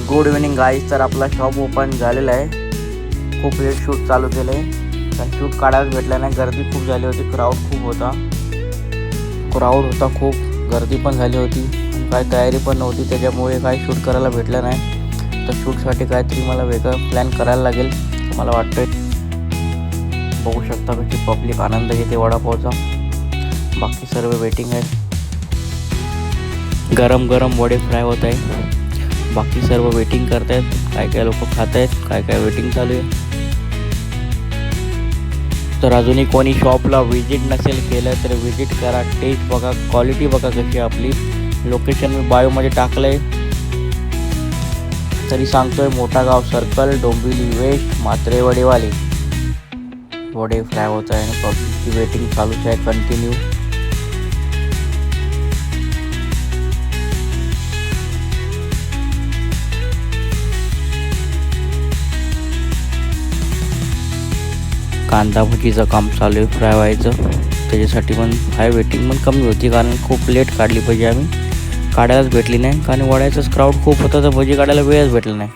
Good evening guys. तर आपला shop open झालेला आहे. खूप लेट शूट चालू केलं आहे कारण शूट काढायला भेटलं नाही. गर्दी खूप झाली होती, क्राऊड होता खूप, गर्दी पण झाली होती, काही तयारी पण नव्हती, त्याच्यामुळे काही शूट करायला भेटलं नाही. तर शूटसाठी काहीतरी मला वेगळं प्लॅन करायला लागेल मला वाटतं. बघू शकता कशी पब्लिक आनंद घेते वडापावचा. बाकी सर्व वेटिंग आहेत. गरम गरम वडे फ्राय होत आहे. बाकी सर्व वेटिंग करत आहेत. काय लोक खात आहेत, काय वेटिंग चालू आहे. तर अजूनही कोणी शॉपला व्हिजिट नसेल केलं तर व्हिजिट करा. टेस्ट बघा, क्वालिटी बघा कशी आहे. आपली लोकेशन मी बायोमध्ये टाकलं आहे. तरी सांगतोय, मोठा गाव सर्कल, डोंबिवली वेस्ट, म्हात्रे वडेवाले. वडे फ्राय होत आहे आणि पब्लिकची वेटिंग चालूच आहे कंटिन्यू. कांदा भजीचं काम चालू आहे फ्राय व्हायचं, त्याच्यासाठी पण हाय वेटिंग पण कमी होती कारण खूप लेट काढली भजी. आम्ही काढायलाच भेटली नाही कारण वड्याचंच क्राऊड खूप होतं, तर भजी काढायला वेळच भेटला नाही.